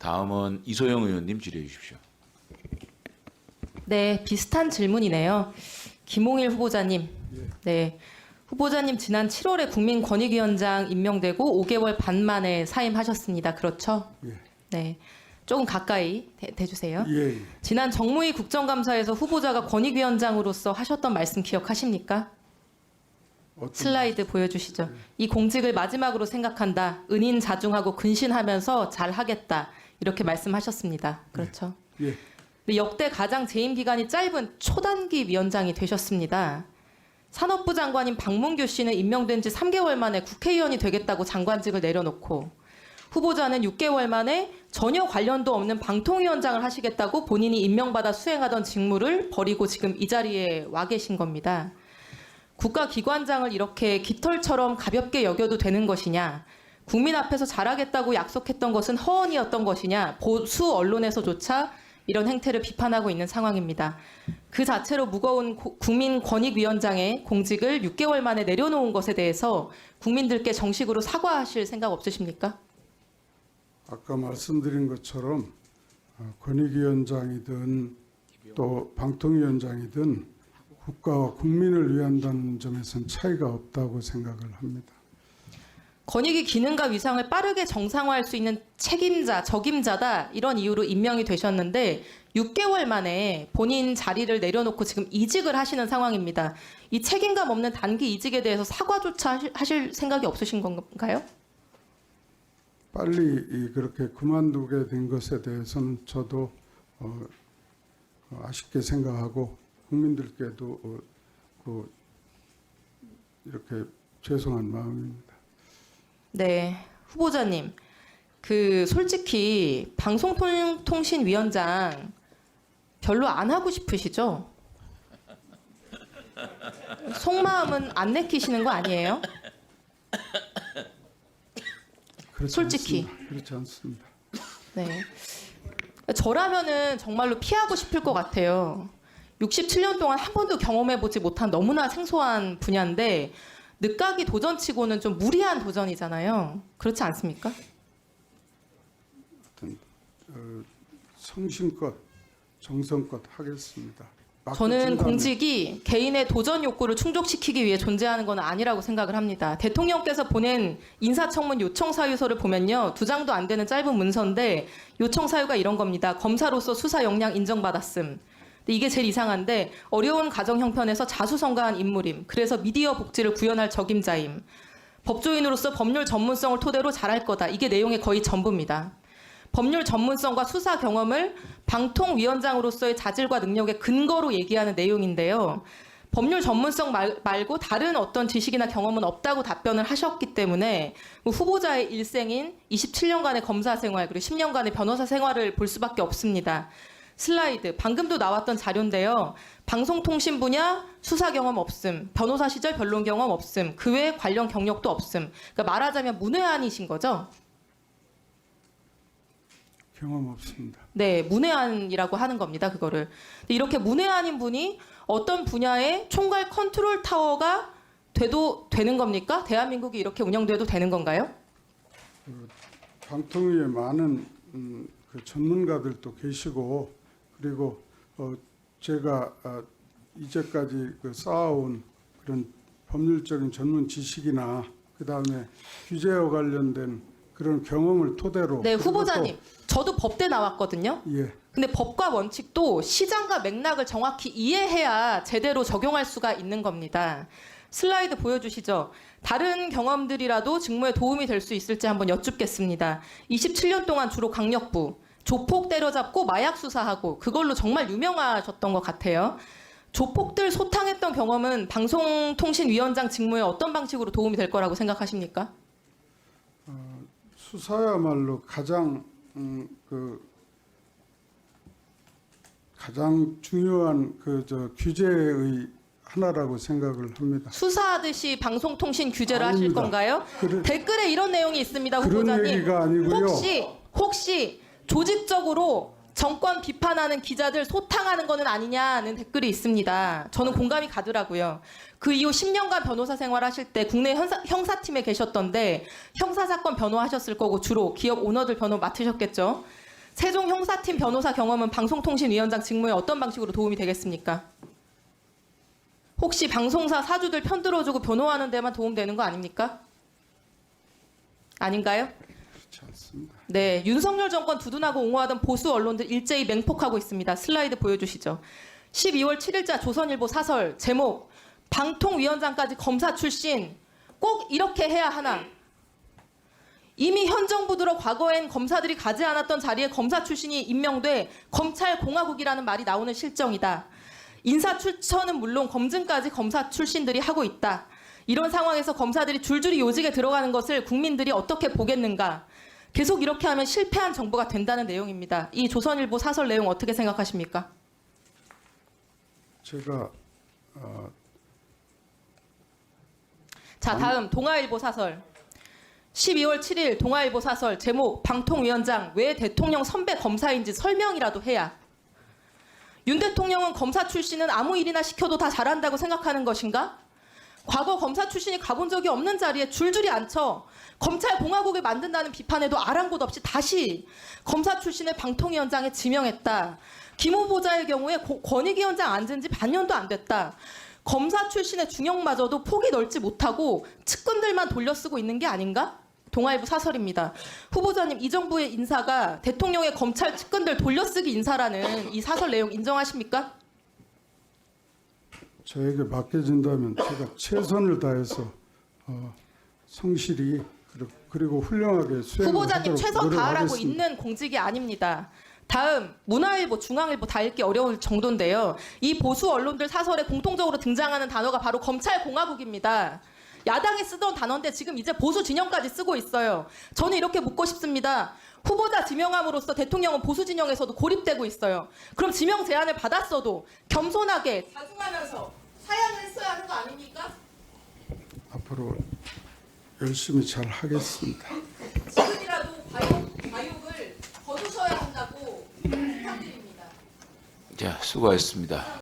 다음은 이소영 의원님 질의해 주십시오. 네, 비슷한 질문이네요. 김홍일 후보자님. 네. 후보자님 지난 7월에 국민권익위원장 임명되고 5개월 반 만에 사임하셨습니다. 그렇죠? 예. 네. 조금 가까이 대주세요. 예. 지난 정무위 국정감사에서 후보자가 권익위원장으로서 하셨던 말씀 기억하십니까? 슬라이드 보여주시죠. 이 공직을 마지막으로 생각한다. 은인자중하고 근신하면서 잘하겠다. 이렇게 말씀하셨습니다. 그렇죠? 예. 근데 역대 가장 재임 기간이 짧은 초단기 위원장이 되셨습니다. 산업부 장관인 박문규 씨는 임명된 지 3개월 만에 국회의원이 되겠다고 장관직을 내려놓고 후보자는 6개월 만에 전혀 관련도 없는 방통위원장을 하시겠다고 본인이 임명받아 수행하던 직무를 버리고 지금 이 자리에 와 계신 겁니다. 국가기관장을 이렇게 깃털처럼 가볍게 여겨도 되는 것이냐, 국민 앞에서 잘하겠다고 약속했던 것은 허언이었던 것이냐, 보수 언론에서조차 이런 행태를 비판하고 있는 상황입니다. 그 자체로 무거운 국민권익위원장의 공직을 6개월 만에 내려놓은 것에 대해서 국민들께 정식으로 사과하실 생각 없으십니까? 아까 말씀드린 것처럼 권익위원장이든 또 방통위원장이든 국가와 국민을 위한다는 점에서는 차이가 없다고 생각을 합니다. 권익위 기능과 위상을 빠르게 정상화할 수 있는 책임자, 적임자다 이런 이유로 임명이 되셨는데 6개월 만에 본인 자리를 내려놓고 지금 이직을 하시는 상황입니다. 이 책임감 없는 단기 이직에 대해서 사과조차 하실 생각이 없으신 건가요? 빨리 그렇게 그만두게 된 것에 대해서는 저도 아쉽게 생각하고 국민들께도 이렇게 죄송한 마음입니다. 네, 후보자님. 솔직히 방송통신위원장 별로 안 하고 싶으시죠? 속마음은 안 내키시는 거 아니에요? 그렇지 솔직히. 않습니다. 그렇지 않습니다. 네. 저라면은 정말로 피하고 싶을 것 같아요. 67년 동안 한 번도 경험해보지 못한 너무나 생소한 분야인데 늦가기 도전치고는 좀 무리한 도전이잖아요. 그렇지 않습니까? 하여튼 성심껏 정성껏 하겠습니다. 저는 공직이 개인의 도전 욕구를 충족시키기 위해 존재하는 건 아니라고 생각을 합니다. 대통령께서 보낸 인사청문 요청사유서를 보면요. 2장도 안 되는 짧은 문서인데 요청사유가 이런 겁니다. 검사로서 수사 역량 인정받았음. 근데 이게 제일 이상한데 어려운 가정 형편에서 자수성가한 인물임. 그래서 미디어 복지를 구현할 적임자임. 법조인으로서 법률 전문성을 토대로 잘할 거다. 이게 내용의 거의 전부입니다. 법률 전문성과 수사 경험을 방통위원장으로서의 자질과 능력의 근거로 얘기하는 내용인데요. 법률 전문성 말고 다른 어떤 지식이나 경험은 없다고 답변을 하셨기 때문에 후보자의 일생인 27년간의 검사 생활 그리고 10년간의 변호사 생활을 볼 수밖에 없습니다. 슬라이드, 방금도 나왔던 자료인데요. 방송통신 분야 수사 경험 없음, 변호사 시절 변론 경험 없음, 그 외 관련 경력도 없음. 그러니까 말하자면 문외한이신 거죠? 경험 없습니다. 네, 문외한이라고 하는 겁니다. 그거를. 근데 이렇게 문외한인 분이 어떤 분야의 총괄 컨트롤 타워가 돼도 되는 겁니까? 대한민국이 이렇게 운영돼도 되는 건가요? 방통위에 많은 그 전문가들도 계시고 그리고 제가 이제까지 쌓아온 그런 법률적인 전문 지식이나 그 다음에 규제와 관련된 그런 경험을 토대로. 네, 후보자님. 저도 법대 나왔거든요. 예. 근데 법과 원칙도 시장과 맥락을 정확히 이해해야 제대로 적용할 수가 있는 겁니다. 슬라이드 보여주시죠. 다른 경험들이라도 직무에 도움이 될 수 있을지 한번 여쭙겠습니다. 27년 동안 주로 강력부, 조폭 때려잡고 마약 수사하고 그걸로 정말 유명하셨던 것 같아요. 조폭들 소탕했던 경험은 방송통신위원장 직무에 어떤 방식으로 도움이 될 거라고 생각하십니까? 수사야말로 가장 가장 중요한 규제의 하나라고 생각을 합니다. 수사하듯이 방송통신 규제를 하실 아닙니다. 건가요? 댓글에 이런 내용이 있습니다, 그런 후보자님. 얘기가 아니고요. 혹시 조직적으로 정권 비판하는 기자들 소탕하는 거는 아니냐는 댓글이 있습니다. 저는 공감이 가더라고요. 그 이후 10년간 변호사 생활하실 때 국내 형사팀에 계셨던데 형사사건 변호하셨을 거고 주로 기업 오너들 변호 맡으셨겠죠. 세종 형사팀 변호사 경험은 방송통신위원장 직무에 어떤 방식으로 도움이 되겠습니까? 혹시 방송사 사주들 편들어주고 변호하는 데만 도움되는 거 아닙니까? 아닌가요? 그렇지 않습니다. 네, 윤석열 정권 두둔하고 옹호하던 보수 언론들 일제히 맹폭하고 있습니다. 슬라이드 보여주시죠. 12월 7일자 조선일보 사설 제목 방통위원장까지 검사 출신 꼭 이렇게 해야 하나. 이미 현 정부 들어 과거엔 검사들이 가지 않았던 자리에 검사 출신이 임명돼 검찰공화국이라는 말이 나오는 실정이다. 인사 추천은 물론 검증까지 검사 출신들이 하고 있다. 이런 상황에서 검사들이 줄줄이 요직에 들어가는 것을 국민들이 어떻게 보겠는가. 계속 이렇게 하면 실패한 정부가 된다는 내용입니다. 이 조선일보 사설 내용 어떻게 생각하십니까? 제가 자, 다음 동아일보 사설. 12월 7일 동아일보 사설 제목 방통위원장 왜 대통령 선배 검사인지 설명이라도 해야. 윤 대통령은 검사 출신은 아무 일이나 시켜도 다 잘한다고 생각하는 것인가? 과거 검사 출신이 가본 적이 없는 자리에 줄줄이 앉혀 검찰공화국을 만든다는 비판에도 아랑곳 없이 다시 검사 출신을 방통위원장에 지명했다. 김 후보자의 경우에 권익위원장 앉은 지 반년도 안 됐다. 검사 출신의 중용마저도 폭이 넓지 못하고 측근들만 돌려쓰고 있는 게 아닌가? 동아일보 사설입니다. 후보자님, 이 정부의 인사가 대통령의 검찰 측근들 돌려쓰기 인사라는 이 사설 내용 인정하십니까? 저에게 맡겨진다면 제가 최선을 다해서 성실히 그리고 훌륭하게 수행을 후보자님 하도록 최선 다하라고 노력하겠습니다. 있는 공직이 아닙니다. 다음 문화일보, 중앙일보 다 읽기 어려울 정도인데요. 이 보수 언론들 사설에 공통적으로 등장하는 단어가 바로 검찰공화국입니다. 야당이 쓰던 단어인데 지금 이제 보수 진영까지 쓰고 있어요. 저는 이렇게 묻고 싶습니다. 후보자 지명함으로써 대통령은 보수 진영에서도 고립되고 있어요. 그럼 지명 제안을 받았어도 겸손하게 자중하면서 사양을 했어야 하는 거 아닙니까? 앞으로 열심히 잘 하겠습니다. 지금이라도 과욕을 거두셔야 한다고 부탁드립니다. 자, 수고하셨습니다.